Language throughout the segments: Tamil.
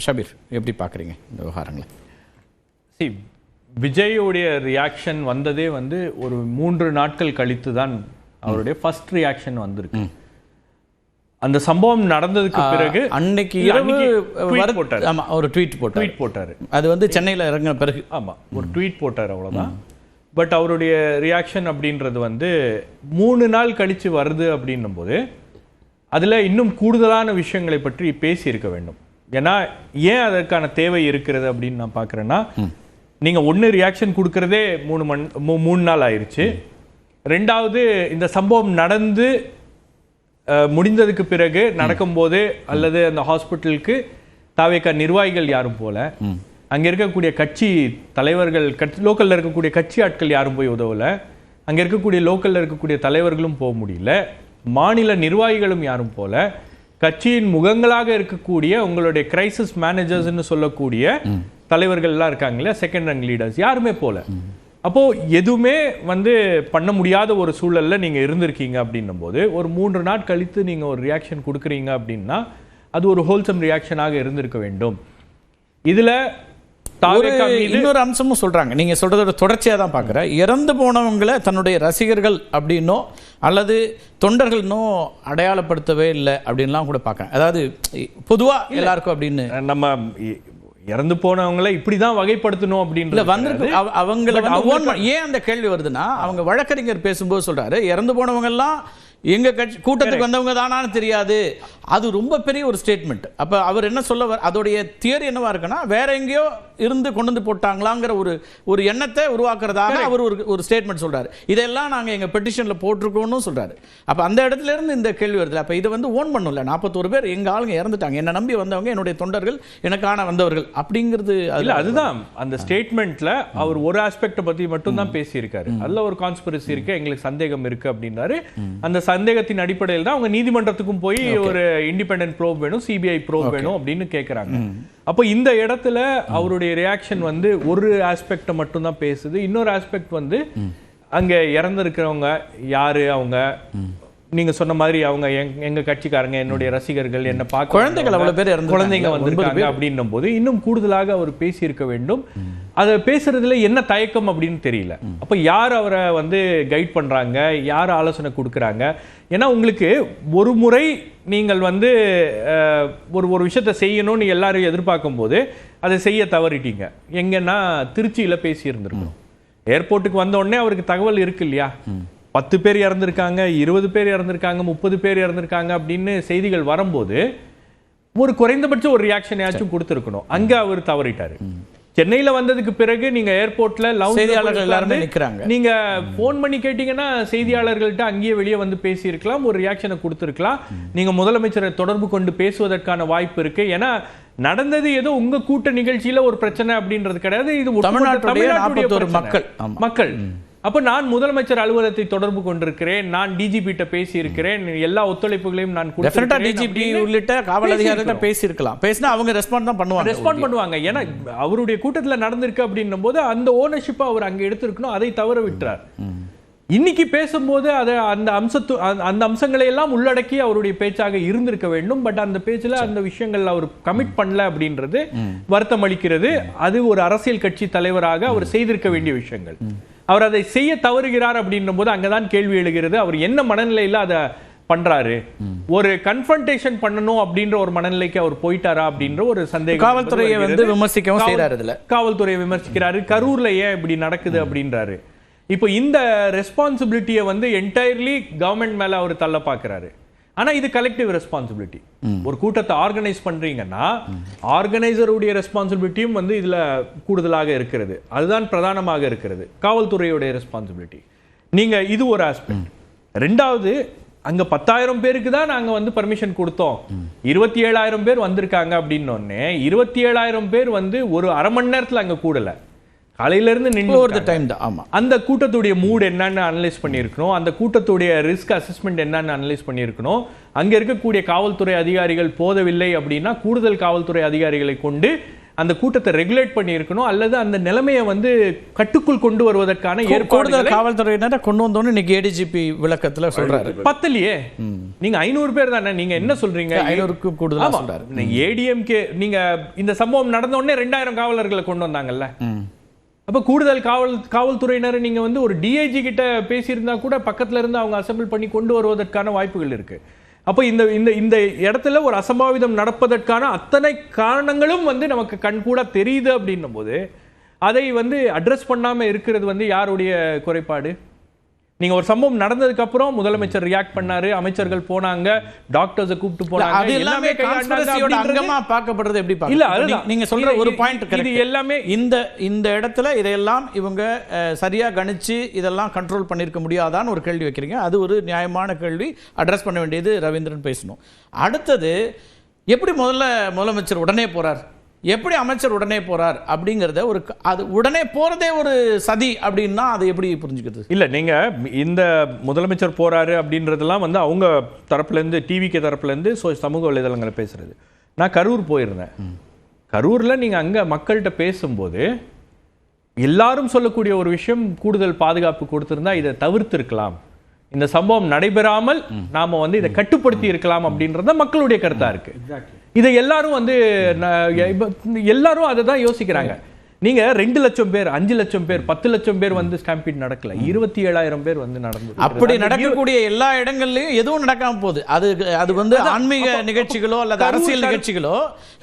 ஷபீர் எப்படி பார்க்குறீங்க இந்த விவகாரங்களை? விஜயோடைய ரியாக்ஷன் வந்ததே வந்து ஒரு 3 நாட்கள் கழித்து தான் அவருடைய ஃபர்ஸ்ட் ரியாக்ஷன் வந்திருக்கு. அந்த சம்பவம் நடந்ததுக்கு பிறகு அன்னைக்கு போட்டார். ஆமா, ஒரு ட்வீட் போட்டார். அது வந்து சென்னையில் இறங்கின பிறகு ஆமா ஒரு ட்வீட் போட்டார், அவ்வளவுதான். பட் அவருடைய ரியாக்ஷன் அப்படின்றது வந்து 3 நாள் கழிச்சு வருது அப்படின்னும் போது அதுல இன்னும் கூடுதலான விஷயங்களை பற்றி பேசியிருக்க வேண்டும். ஏன்னா ஏன் அதற்கான தேவை இருக்கிறது அப்படின்னு நான் பார்க்குறேன்னா, நீங்கள் ஒன்று ரியாக்ஷன் கொடுக்கறதே 3 நாள் ஆயிடுச்சு. ரெண்டாவது, இந்த சம்பவம் நடந்து முடிந்ததுக்கு பிறகு நடக்கும்போது அல்லது அந்த ஹாஸ்பிட்டலுக்கு தாவேக்கா நிர்வாகிகள் யாரும் போல, அங்கே இருக்கக்கூடிய கட்சி தலைவர்கள், லோக்கலில் இருக்கக்கூடிய கட்சி ஆட்கள் யாரும் போய் உதவலை, அங்கே இருக்கக்கூடிய லோக்கலில் இருக்கக்கூடிய தலைவர்களும் போக முடியல, மாநில நிர்வாகிகளும் யாரும் போல, கட்சியின் முகங்களாக இருக்கக்கூடிய உங்களுடைய கிரைசிஸ் மேனேஜர்ஸ்ன்னு சொல்லக்கூடிய தலைவர்கள்லாம் இருக்காங்களே, செகண்ட் ரேங்க் லீடர்ஸ், யாருமே போல. அப்போ எதுவுமே வந்து பண்ண முடியாத ஒரு சூழல்ல நீங்க இருந்திருக்கீங்க அப்படின்னும் போது ஒரு 3 நாள் கழித்து நீங்க ஒரு ரியாக்ஷன் கொடுக்குறீங்க அப்படின்னா அது ஒரு ஹோல்சம் ரியாக்ஷனாக இருந்திருக்க வேண்டும். இதுல இன்னொரு அம்சமும் சொல்றாங்க, நீங்க சொல்றதோட தொடர்ச்சியா தான் பார்க்குறேன். இறந்து போனவங்களை தன்னுடைய ரசிகர்கள் அப்படின்னோ அல்லது தொண்டர்கள்னோ அடையாளப்படுத்தவே இல்லை அப்படின்லாம் கூட பார்க்குறேன். அதாவது பொதுவா எல்லாருக்கும் அப்படின்னு நம்ம இறந்து போனவங்களை இப்படிதான் வகைப்படுத்தணும் அப்படின்னு அவங்கள ஏன் அந்த கேள்வி வருதுன்னா, அவங்க வழக்கறிஞர் பேசும்போது சொல்றாரு, இறந்து போனவங்க எல்லாம் எங்க கட்சி கூட்டத்துக்கு வந்தவங்க தானான்னு தெரியாது. அது ரொம்ப பெரிய ஒரு ஸ்டேட்மெண்ட். அப்ப அவர் என்ன சொல்ல அதோடைய தியரி என்னவா இருக்குன்னா, வேற எங்கேயோ இருந்து கொண்டு வந்து போட்டாங்களாங்கிற ஒரு எண்ணத்தை உருவாக்குறதாக அவர் ஒரு ஸ்டேட்மெண்ட் சொல்றாரு. இதெல்லாம் நாங்க எங்க பெட்டிஷன்ல போட்டிருக்கோம்னு சொல்றாரு. அப்ப அந்த இடத்துல இருந்து இந்த கேள்வி வருது. அப்ப இதை வந்து ஓன் பண்ணல, 41 பேர் எங்க ஆளுங்க இறந்துட்டாங்க, என்ன நம்பி வந்தவங்க என்னுடைய தொண்டர்கள், எனக்கான வந்தவர்கள் அப்படிங்கிறது அதுதான் அந்த ஸ்டேட்மெண்ட்ல அவர் ஒரு ஆஸ்பெக்ட பத்தி மட்டும் தான் பேசியிருக்காரு. அதுல ஒரு கான்ஸ்பிரசி இருக்கு, எங்களுக்கு சந்தேகம் இருக்கு அப்படின்னாரு. அந்த சந்தேகத்தின் அடிப்படையில் தான் அவங்க நீதிமன்றத்துக்கும் போய் ஒரு இண்டிபெண்டன்ட் ப்ரோப் வேணும், சிபிஐ ப்ரோப் வேணும் அப்படின்னு கேட்கறாங்க. அப்போ இந்த இடத்துல அவருடைய ரியாக்ஷன் வந்து ஒரு ஆஸ்பெக்ட மட்டும் தான் பேசுது. இன்னொரு ஆஸ்பெக்ட் வந்து அங்க இறந்திருக்கிறவங்க யாரு, அவங்க நீங்க சொன்ன மாதிரி அவங்க எங்க கட்சிக்காரங்க, என்னுடைய ரசிகர்கள், என்ன பார்க்க குழந்தைகள் அவ்வளவு பேர் குழந்தைங்க வந்திருக்காங்க அப்படின்னும் போது இன்னும் கூடுதலாக அவர் பேசியிருக்க வேண்டும். அதை பேசுறதுல என்ன தயக்கம் அப்படின்னு தெரியல. அப்ப யார் அவரை வந்து கைட் பண்றாங்க, யார் ஆலோசனை கொடுக்குறாங்க? ஏன்னா உங்களுக்கு ஒரு முறை நீங்கள் வந்து ஒரு விஷயத்தை செய்யணும்னு எல்லாரும் எதிர்பார்க்கும் போது அதை செய்ய தவறிட்டீங்க. எங்கன்னா திருச்சியில பேசி இருந்திருக்கணும். ஏர்போர்ட்டுக்கு வந்த உடனே அவருக்கு தகவல் இருக்கு இல்லையா, 10 பேர் இறந்திருக்காங்க, 20 பேர் இறந்திருக்காங்க, 30 பேர் இறந்திருக்காங்க அப்படின்னு செய்திகள் வரும்போது ஒரு குறைந்தபட்சம் ஒரு ரியாக்ஷன் கொடுத்திருக்கணும். அங்க அவர் தவறிட்டாரு. சென்னையில வந்ததுக்கு பிறகு நீங்க ஏர்போர்ட்ல செய்தியாளர்கள் எல்லாரும் நிக்கிறாங்க, நீங்க போன் பண்ணி கேட்டீங்கன்னா செய்தியாளர்கள்ட்ட அங்கேயே வெளியே வந்து பேசி இருக்கலாம், ஒரு ரியாக்ஷனை கொடுத்திருக்கலாம். நீங்க முதலமைச்சரை தொடர்பு கொண்டு பேசுவதற்கான வாய்ப்பு இருக்கு. ஏன்னா நடந்தது ஏதோ உங்க கூட்ட நிகழ்ச்சியில ஒரு பிரச்சனை அப்படின்றது கிடையாது, இது தமிழ்நாட்டுடைய மக்கள். அப்ப நான் முதலமைச்சர் அலுவலகத்தை தொடர்பு கொண்டிருக்கிறேன், நான் டிஜிபிட்ட பேசி இருக்கிறேன், எல்லா ஒத்துழைப்புகளையும் நான் கொடுத்திருக்கிறேன். டிஜிபி உள்ளிட்ட காவல் அதிகாரிகிட்ட பேசி இருக்கலாம், பேசினா அவங்க ரெஸ்பாண்ட் பண்ணுவாங்க. ஏன்னா அவருடைய கூட்டத்துல நடந்திருக்கு அப்படின்னும் போது அந்த ஓனர்ஷிப் அவர் அங்க எடுத்திருக்கணும், அதை தவற விட்டார். இன்னைக்கு பேசும்போது அதை அந்த அம்சங்களை எல்லாம் உள்ளடக்கி அவருடைய பேச்சாக இருந்திருக்க வேண்டும். பட் அந்த பேச்சுல அந்த விஷயங்கள் அவர் கமிட் பண்ணல அப்படின்றது வருத்தம் அளிக்கிறது. அது ஒரு அரசியல் கட்சி தலைவராக அவர் செய்திருக்க வேண்டிய விஷயங்கள். அவர் அதை செய்ய தவறுகிறார் அப்படின்னும் போது அங்கதான் கேள்வி எழுகிறது, அவர் என்ன மனநிலையில அதை பண்றாரு? ஒரு கன்ஃபரன்டேஷன் பண்ணணும் அப்படின்ற ஒரு மனநிலைக்கு அவர் போயிட்டாரா அப்படின்ற ஒரு சந்தேகம். காவல்துறையை வந்து விமர்சிக்கவும் செய்றாரு. இதுல காவல்துறையை விமர்சிக்கிறாரு, கரூர்ல ஏன் இப்படி நடக்குது அப்படின்றாரு. இப்போ இந்த ரெஸ்பான்சிபிலிட்டியை வந்து என்டையர்லி கவர்மெண்ட் மேல அவர் தள்ள பாக்குறாரு. ஆனா இது கலெக்டிவ் ரெஸ்பான்சிபிலிட்டி. ஒரு கூட்டத்தை ஆர்கனைஸ் பண்றீங்கன்னா ஆர்கனைசருடைய ரெஸ்பான்சிபிலிட்டியும் வந்து இதுல கூடுதலாக இருக்கிறது. அதுதான் பிரதானமாக இருக்கிறது, காவல்துறையுடைய ரெஸ்பான்சிபிலிட்டி. நீங்க இது ஒரு ஆஸ்பெக்ட். ரெண்டாவது, அங்க 10,000 பேருக்கு தான் நாங்க வந்து பர்மிஷன் கொடுத்தோம், 27,000 பேர் வந்திருக்காங்க அப்படின்னோடனே 27,000 பேர் வந்து ஒரு அரை மணி நேரத்துல அங்க கூடல, காலையில இருந்து நின்று டைம் தான். ஆமா, அந்த கூட்டத்துடைய மூட் என்னன்னு அனலைஸ் பண்ணியிருக்கணும், அந்த கூட்டத்துடைய ரிஸ்க் அசஸ்மெண்ட் என்னன்னு அனலைஸ் பண்ணியிருக்கணும். அங்க இருக்கக்கூடிய காவல்துறை அதிகாரிகள் போதவில்லை அப்படின்னா கூடுதல் காவல்துறை அதிகாரிகளை கொண்டு அந்த கூட்டத்தை ரெகுலேட் பண்ணி இருக்கணும், அல்லது அந்த நிலைமையை வந்து கட்டுக்குள் கொண்டு வருவதற்கான கூடுதல் காவல்துறையினரை கொண்டு வந்தோன்னு இன்னைக்கு ஏடிஜிபி விளக்கத்துல சொல்றாரு. பத்தலையே, நீங்க 500 பேர் தானே, நீங்க என்ன சொல்றீங்க? 500க்கு கூடுதலா சொல்றாரு. ஏடிஎம்கே நீங்க இந்த சம்பவம் நடந்த உடனே 2000 காவலர்களை கொண்டு வந்தாங்கல்ல. அப்ப கூடுதல் காவல்துறையினர் நீங்க வந்து ஒரு டிஐஜி கிட்ட பேசியிருந்தா கூட பக்கத்துல இருந்து அவங்க அசெம்பிள் பண்ணி கொண்டு வருவதற்கான வாய்ப்புகள் இருக்கு. அப்போ இந்த இந்த இந்த இடத்துல ஒரு அசம்பாவிதம் நடப்பதற்கான அத்தனை காரணங்களும் வந்து நமக்கு கண்கூட தெரியுது அப்படின்னும் போது அதை வந்து அட்ரஸ் பண்ணாம இருக்கிறது வந்து யாருடைய குறைபாடு? நீங்க ஒரு சம்பவம் நடந்ததுக்கு அப்புறம் முதலமைச்சர் ரியாக்ட் பண்ணாரு, அமைச்சர்கள் போனாங்க, டாக்டர்ஸை கூப்பிட்டு போனாங்க, அது எல்லாமே கான்ஸ்பிரசியோட அங்கமா பார்க்கப்படுறது எப்படி பாருங்க. இல்ல அதுதான் நீங்க சொல்ற ஒரு பாயிண்ட் கரெக்ட். இது எல்லாமே இந்த இடத்துல இதெல்லாம் இவங்க சரியா கணிச்சு இதெல்லாம் கண்ட்ரோல் பண்ணிருக்க முடியாதான்னு ஒரு கேள்வி வைக்கிறீங்க. அது ஒரு நியாயமான கேள்வி, அட்ரஸ் பண்ண வேண்டியது ரவீந்திரன் பேசணும். அடுத்தது, எப்படி முதலமைச்சர் உடனே போறார், எப்படி அமைச்சர் உடனே போறார் அப்படிங்கறத ஒரு அது உடனே போறதே ஒரு சதி அப்படின்னா அதை எப்படி புரிஞ்சுக்கிறது? இல்ல நீங்க இந்த முதலமைச்சர் போறாரு அப்படின்றதெல்லாம் வந்து அவங்க தரப்புல இருந்து, டிவிக்கு தரப்புல இருந்து சமூக வலைதளங்களை பேசுறது. நான் கரூர் போயிருந்தேன். கரூர்ல நீங்க அங்க மக்கள்கிட்ட பேசும்போது எல்லாரும் சொல்லக்கூடிய ஒரு விஷயம், கூடுதல் பாதுகாப்பு கொடுத்திருந்தா இதை தவிர்த்து இருக்கலாம், இந்த சம்பவம் நடைபெறாமல் நாம வந்து இதை கட்டுப்படுத்தி இருக்கலாம் அப்படின்றத மக்களுடைய கருத்தா இருக்கு. இதை எல்லாரும் வந்து எல்லாரும் அதை தான் யோசிக்கிறாங்க. நீங்க 2 லட்சம் பேர், 5 லட்சம் பேர், 10 லட்சம் பேர் வந்து ஸ்டாம்பீட் நடக்கல, 27,000 பேர் வந்து நடந்தது. அப்படி நடக்கக்கூடிய எல்லா இடங்கள்லயும் எதுவும் நடக்காம போகுது. அது வந்து ஆன்மீக நிகழ்ச்சிகளோ அல்லது அரசியல் நிகழ்ச்சிகளோ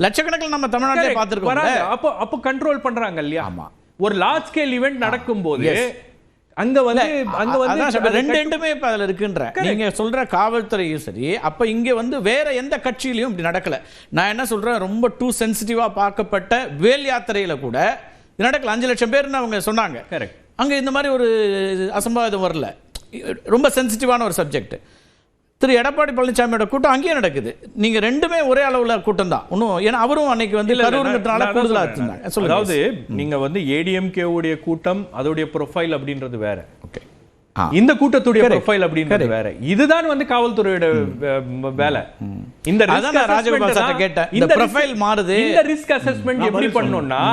லட்சக்கணக்கில் நம்ம தமிழ்நாட்டில் பார்த்திருக்கோம். அப்போ கண்ட்ரோல் பண்றாங்க இல்லையா? ஆமா, ஒரு லார்ஜ் ஸ்கேல் ஈவென்ட் நடக்கும் போது அங்க வந்து ரெண்டு எண்டுமே இப்ப அதுல இருக்குன்ற நீங்க சொல்ற காவல்துறையும் சரி. அப்ப இங்க வந்து வேற எந்த கட்சியிலையும் இப்படி நடக்கல. நான் என்ன சொல்றேன், ரொம்ப டூ சென்சிட்டிவா பார்க்கப்பட்ட வேல் யாத்திரையில கூட நடக்கல. 5 லட்சம் பேர்னு அவங்க சொன்னாங்க. அங்க இந்த மாதிரி ஒரு அசம்பாவிதம் வரல. ரொம்ப சென்சிட்டிவான ஒரு சப்ஜெக்ட். திரு எடப்பாடி பழனிசாமியோட கூட்டம் அங்கேயே நடக்குது. நீங்க ரெண்டுமே ஒரே அளவுல கூட்டம் தான். இன்னும் ஏன்னா அவரும் அன்னைக்கு வந்து கரூர்ன்றனால கூடுதலா இருந்தாங்க. அதாவது நீங்க வந்து ஏடிஎம்கே உடைய கூட்டம், அதோடைய ப்ரொஃபைல் அப்படின்றது வேற. ஓகே, இந்த கூட்டத்துடைய ப்ரொஃபைல் அப்படின்றது வேற. இதுதான் வந்து காவல்துறையோட வேலை. இந்த ராஜகோபால் சார் கேட்ட இந்த ப்ரொஃபைல் மாறுது. இந்த ரிஸ்க் அசஸ்மென்ட் எப்படி பண்ணனும்னா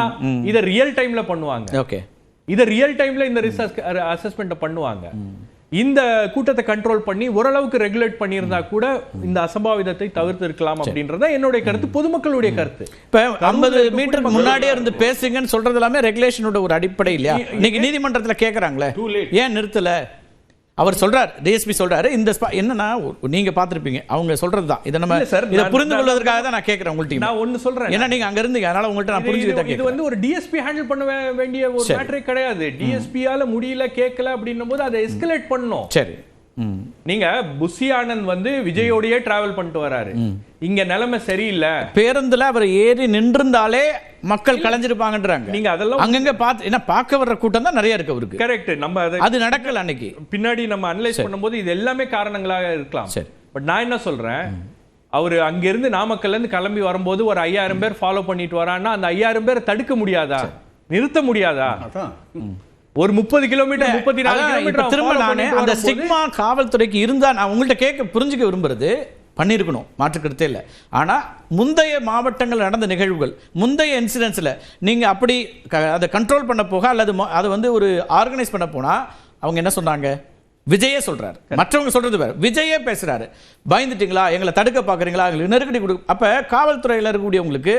இத ரியல் டைம்ல பண்ணுவாங்க. ஓகே, இத ரியல் டைம்ல இந்த ரிஸ்க் அசஸ்மென்ட் பண்ணுவாங்க. இந்த கூட்டத்தை கண்ட்ரோல் பண்ணி ஓரளவுக்கு ரெகுலேட் பண்ணியிருந்தா கூட இந்த அசம்பாவிதத்தை தவிர்த்து இருக்கலாம் அப்படின்றத என்னுடைய கருத்து, பொதுமக்களுடைய கருத்து. இப்ப 50 மீட்டருக்கு முன்னாடியே இருந்து பேசுங்கன்னு சொல்றது எல்லாமே ரெகுலேஷனோட ஒரு அடிப்படை இல்லையா? இன்னைக்கு நீதிமன்றத்துல கேக்குறாங்களே, ஏன் நிறுத்தல? அவர் சொல்றார், டிஎஸ்பி சொல்றாரு. இந்த என்னன்னா நீங்க பாத்திருப்பீங்க, அவங்க சொல்றதுதான். இதை நம்ம இதை புரிந்து கொள்வதற்காக தான் நான் கேட்கிறேன் உங்கள்ட்ட. நான் ஒன்னு சொல்றேன், ஏன்னா நீங்க அங்க இருந்தீங்க, அதனால உங்கள்ட்ட நான் புரிஞ்சுக்கிட்டேன். இது வந்து ஒரு டிஎஸ்பி ஹேண்டில் பண்ண வேண்டிய ஒரு மேட்டரே கிடையாது. டிஎஸ்பியால முடியல, கேட்கல அப்படின்னும் போது அதை எஸ்கலேட் பண்ணணும். சரி, நீங்க புஷி ஆனந்த் வந்து விஜயோடயே டிராவல் பண்ணிட்டு வராரு. இங்க நிலைமை சரியில்லை. பேருந்துல அவர் ஏறி நின்றிருந்தாலே மக்கள் கலைஞ்சிருப்பாங்கன்றாங்க. நீங்க அதெல்லாம் அங்கங்க பார்த்து என்ன பார்க்க வர்ற கூட்டம் தான் நிறைய இருக்கு அவருக்கு. கரெக்ட். நம்ம அது நடக்கல அன்னைக்கு. பின்னாடி நம்ம அனலைஸ் பண்ணும்போது இது எல்லாமே காரணங்களாக இருக்கலாம். பட் நான் என்ன சொல்றேன், அவரு அங்க இருந்து நாமக்கல்ல இருந்து கிளம்பி வரும்போது ஒரு 5000 பேர் ஃபாலோ பண்ணிட்டு வரான்னா அந்த 5000 பேரை தடுக்க முடியாதா, நிறுத்த முடியாதா? ஒரு 30 கிலோமீட்டர் 34 கிலோமீட்டர் திரும்ப நானே அந்த ஸ்டிக்மா காவல்துறைக்கு இருந்தா நான் உங்கள்ட்ட கேட்க புரிஞ்சுக்க விரும்புறது, பண்ணியிருக்கணும், மாற்றுக்கருத்தே இல்லை. ஆனால் முந்தைய மாவட்டங்கள் நடந்த நிகழ்வுகள், முந்தைய இன்சிடென்ட்ஸில் நீங்கள் அப்படி அதை கண்ட்ரோல் பண்ண போக அல்லது அதை வந்து ஒரு ஆர்கனைஸ் பண்ண போனால் அவங்க என்ன சொன்னாங்க? விஜயே சொல்றாரு, மற்றவங்க சொல்றது வேற. விஜயே பேசுறாரு, பயந்துட்டீங்களா, எங்களை தடுக்க பாக்குறீங்களா, எங்களுக்கு நெருக்கடி கொடு. அப்ப காவல்துறையில இருக்கக்கூடியவங்களுக்கு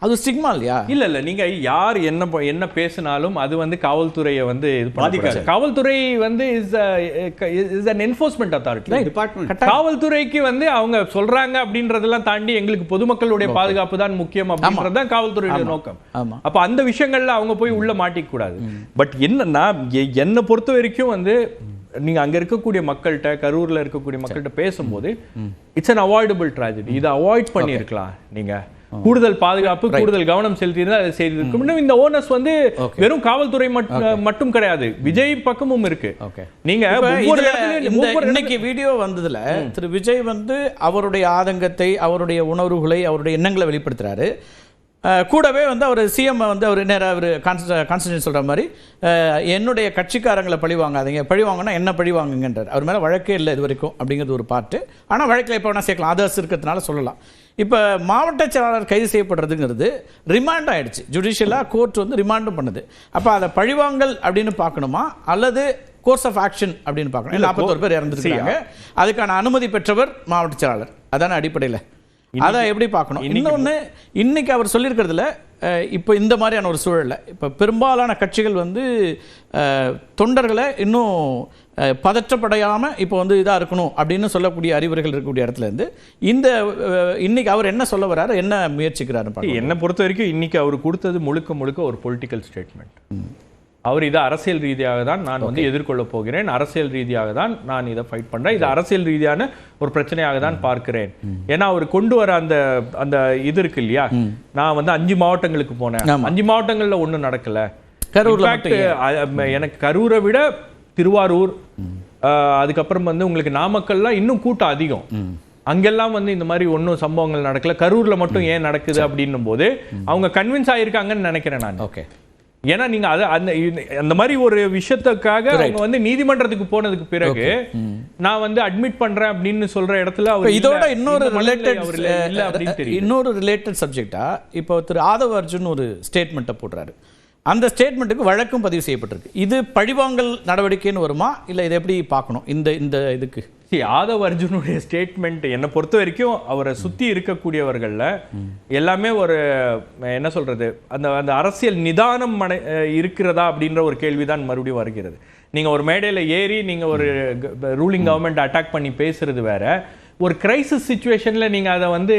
அது ஸ்டிக்மா இல்லையா? இல்ல நீங்க யார் என்ன பேசினாலும் அது வந்து காவல்துறையை வந்து இது பாதிக்காது. காவல்துறை வந்து is an enforcement authority department. காவல்துறைக்கு வந்து அவங்க சொல்றாங்க அப்படின்றதெல்லாம் தாண்டி எங்களுக்கு பொதுமக்களுடைய பாதுகாப்பு தான் முக்கியம் அப்படின்றது தான் காவல்துறையோட நோக்கம். அப்ப அந்த விஷயங்கள்ல அவங்க போய் உள்ள மாட்டிக்க கூடாது. பட் என்னன்னா என்னை பொறுத்த வரைக்கும் வந்து நீங்க அங்க இருக்கக்கூடிய மக்கள்கிட்ட, கரூர்ல இருக்கக்கூடிய மக்கள்கிட்ட பேசும்போது இட்ஸ் an avoidable tragedy. இதை அவாய்ட் பண்ணியிருக்கலாம். நீங்க கூடுதல் பாதுகாப்பு, கூடுதல் கவனம் செலுத்தியிருந்தா அதை செய்திருக்கும். இன்னும் இந்த ஓனர்ஸ் வந்து வெறும் காவல்துறை மட்டும் கிடையாது, விஜய் பக்கமும் இருக்கு. நீங்க இன்னைக்கு வீடியோ வந்ததுல திரு விஜய் வந்து அவருடைய ஆதங்கத்தை, அவருடைய உணர்வுகளை, அவருடைய எண்ணங்களை வெளிப்படுத்துறாரு. கூடவே வந்து அவர் சிஎம் வந்து அவர் நேராக அவர் கான்ஸ்டியூஷன் சொல்கிற மாதிரி என்னுடைய கட்சிக்காரங்களை பழி வாங்காதீங்க, பழி வாங்கினா என்ன பழி வாங்குங்கன்றார். அவர் மேலே வழக்கே இல்லை இது வரைக்கும் அப்படிங்கிறது ஒரு பார்ட்டு. ஆனால் வழக்கில் எப்போ வேணால் சேர்க்கலாம், அதர்ஸ் இருக்கிறதுனால சொல்லலாம். இப்போ மாவட்ட செயலாளர் கைது செய்யப்படுறதுங்கிறது ரிமாண்ட் ஆகிடுச்சு, ஜுடிஷியலாக கோர்ட் வந்து ரிமாண்டும் பண்ணுது. அப்போ அதை பழிவாங்கல் அப்படின்னு பார்க்கணுமா அல்லது கோர்ஸ் ஆஃப் ஆக்ஷன் அப்படின்னு பார்க்கணும்? 41 பேர் இறந்துருக்காங்க, அதுக்கான அனுமதி பெற்றவர் மாவட்ட செயலாளர், அதான அடிப்படையில். அதை எப்படி பார்க்கணும்? இன்னொன்று, இன்னைக்கு அவர் சொல்லியிருக்கிறதுல இப்போ இந்த மாதிரியான ஒரு சூழலில் இப்போ பெரும்பாலான கட்சிகள் வந்து தொண்டர்களை இன்னும் பதற்றப்படையாமல் இப்போ வந்து இதாக இருக்கணும் அப்படின்னு சொல்லக்கூடிய அறிவுரைகள் இருக்கக்கூடிய இடத்துல இருந்து இன்னைக்கு அவர் என்ன சொல்ல வர்றாரு, என்ன முயற்சிக்கிறாரு? என்னை பொறுத்த வரைக்கும் இன்னைக்கு அவர் கொடுத்தது முழுக்க முழுக்க ஒரு பொலிட்டிக்கல் ஸ்டேட்மெண்ட். அவர் இதை அரசியல் ரீதியாக தான் நான் வந்து எதிர்கொள்ள போகிறேன், அரசியல் ரீதியாக தான் நான் இதை ஃபைட் பண்றேன், இது அரசியல் ரீதியான ஒரு பிரச்சனையாக தான் பார்க்கிறேன். ஏன்னா அவர் கொண்டு வர அந்த அந்த இது இருக்கு இல்லையா, நான் வந்து 5 மாவட்டங்களுக்கு போனேன், 5 மாவட்டங்கள்ல ஒண்ணும் நடக்கல. எனக்கு கரூரை விட திருவாரூர், அதுக்கப்புறம் வந்து உங்களுக்கு நாமக்கல்லாம் இன்னும் கூட்டம் அதிகம். அங்கெல்லாம் வந்து இந்த மாதிரி ஒன்றும் சம்பவங்கள் நடக்கல, கரூர்ல மட்டும் ஏன் நடக்குது அப்படின்னும் போது அவங்க கன்வின்ஸ் ஆயிருக்காங்கன்னு நினைக்கிறேன் நான். ஓகே, ஏன்னா நீங்க அந்த மாதிரி ஒரு விஷயத்துக்காக அவங்க வந்து நீதிமன்றத்துக்கு போனதுக்கு பிறகு நான் வந்து அட்மிட் பண்றேன் அப்படின்னு சொல்ற இடத்துல அவர் இதோட இன்னொரு ரிலேட்டட் சப்ஜெக்டா இப்போ திரு ஆதவ் அர்ஜுன் ஒரு ஸ்டேட்மெண்ட்டை போடுறாரு. அந்த ஸ்டேட்மெண்ட்டுக்கு வழக்கும் பதிவு செய்யப்பட்டிருக்கு. இது பழிவாங்கல் நடவடிக்கைன்னு வருமா இல்லை இதை எப்படி பார்க்கணும்? இந்த இதுக்கு ஆதவ் அர்ஜுனுடைய ஸ்டேட்மெண்ட் என்னை பொறுத்த வரைக்கும் அவரை சுத்தி இருக்கக்கூடியவர்கள்ல எல்லாமே ஒரு என்ன சொல்றது, அந்த அந்த அரசியல் நிதானம் இருக்கிறதா அப்படின்ற ஒரு கேள்விதான் மறுபடியும் வருகிறது. நீங்க ஒரு மேடையில ஏறி நீங்க ஒரு ரூலிங் கவர்மெண்ட் அட்டாக் பண்ணி பேசுறது வேற, ஒரு கிரைசிஸ் சுச்சுவேஷன்ல நீங்க அதை வந்து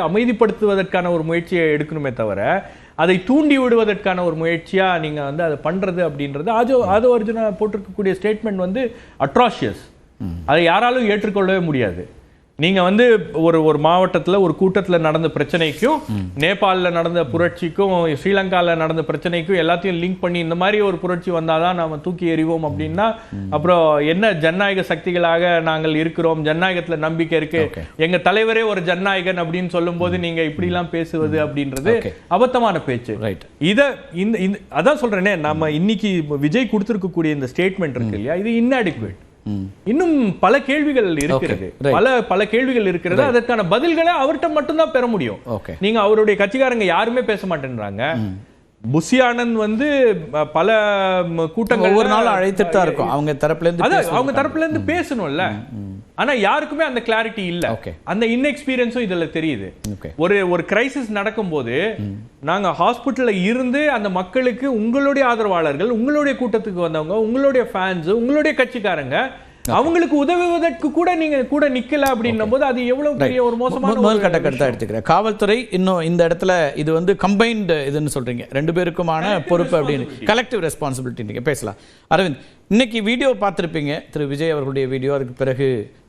அமைதிப்படுத்துவதற்கான ஒரு முயற்சியை எடுக்கணுமே தவிர அதை தூண்டி விடுவதற்கான ஒரு முயற்சியா நீங்க வந்து அதை பண்றது அப்படின்றது ஆதவ் அர்ஜுனா போட்டிருக்கக்கூடிய ஸ்டேட்மெண்ட் வந்து அட்ராஷியஸ். அதை யாராலும் ஏற்றுக்கொள்ளவே முடியாது. நீங்க வந்து ஒரு மாவட்டத்தில் ஒரு கூட்டத்தில் நடந்த பிரச்சனைக்கும் நேபாளில் நடந்த புரட்சிக்கும் ஸ்ரீலங்காவில் நடந்த பிரச்சனைக்கும் எல்லாத்தையும் லிங்க் பண்ணி இந்த மாதிரி ஒரு புரட்சி வந்தாதான் நாம தூக்கி எறிவோம் அப்படின்னா அப்புறம் என்ன ஜனநாயக சக்திகளாக நாங்கள் இருக்கிறோம், ஜனநாயகத்தில் நம்பிக்கை இருக்கு, எங்க தலைவரே ஒரு ஜனநாயகன் அப்படின்னு சொல்லும் போது நீங்க இப்படி எல்லாம் பேசுவது அப்படின்றது அபத்தமான பேச்சு. அதான் சொல்றேனே, நம்ம இன்னைக்கு விஜய் கொடுத்திருக்கக்கூடிய இந்த ஸ்டேட்மெண்ட் இருக்கு இல்லையா, இது இன்அடிக்குவேட். இன்னும் பல கேள்விகள் இருக்கிறது, பல கேள்விகள் இருக்கிறது. அதற்கான பதில்களை அவர்கிட்ட மட்டும்தான் பெற முடியும். நீங்க அவருடைய கட்சிக்காரங்க யாருமே பேச மாட்டேன்றாங்க. புஷி ஆனந்த் வந்து பல கூட்டங்கள் ஒவ்வொரு நாளும் அழைத்துட்டு தான் இருக்கும், அவங்க தரப்புல இருந்து பேசணும்ல. ஆனா யாருக்குமே அந்த கிளாரிட்டி இல்ல, அந்த இன்எக்ஸ்பீரியன்ஸும் இதுல தெரியுது. ஒரு கிரைசிஸ் நடக்கும் போது நாங்க ஹாஸ்பிட்டல்ல இருந்து அந்த மக்களுக்கு உங்களுடைய ஆதரவாளர்கள், உங்களுடைய கூட்டத்துக்கு வந்தவங்க, உங்களுடைய ஃபேன்ஸ், உங்களுடைய கட்சிக்காரங்க அவங்களுக்கு உதவுவதற்கு கூட நீங்க கூட நிக்கல அப்படின்னும் போது அது எவ்வளவு பெரிய ஒரு மோசமான முதல் கட்ட கருத்தா எடுத்துக்கிறேன். காவல்துறை இன்னும் இந்த இடத்துல இது வந்து கம்பைன்டு இதுன்னு சொல்றீங்க, 2 பேருக்குமான பொறுப்பு அப்படின்னு, கலெக்டிவ் ரெஸ்பான்சிபிலிட்டி. நீங்க பேசலாம். அரவிந்த், இன்னைக்கு வீடியோ பார்த்துருப்பீங்க, திரு விஜய் அவர்களுடைய வீடியோ, அதுக்கு பிறகு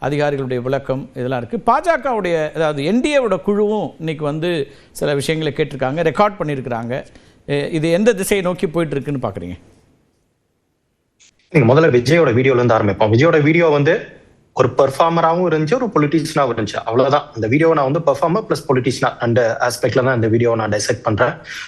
அதிகாரிகளுடைய விளக்கம் இதெல்லாம் இருக்கு. பாஜகவுடைய அதாவது என்டிஏவோட குழுவும் இன்னைக்கு வந்து சில விஷயங்களை கேட்டிருக்காங்க, ரெக்கார்ட் பண்ணியிருக்கிறாங்க. இது எந்த திசையை நோக்கி போயிட்டு இருக்குன்னு பாக்குறீங்க? நீங்க முதல்ல விஜயோட வீடியோல இருந்து ஆரம்பிப்போம். விஜயோட வீடியோ வந்து ஒரு பெர்ஃபார்மராகவும் இருந்துச்சு, ஒரு பொலிட்டிஷியனாகவும் இருந்துச்சு, அவ்வளவுதான். அந்த வீடியோ நான் வந்து பெர்ஃபார்மர் பிளஸ் பொலிட்டிஷியனா 2 ஆஸ்பெக்ட்ல தான் இந்த வீடியோ நான் டைசெக்ட் பண்றேன்.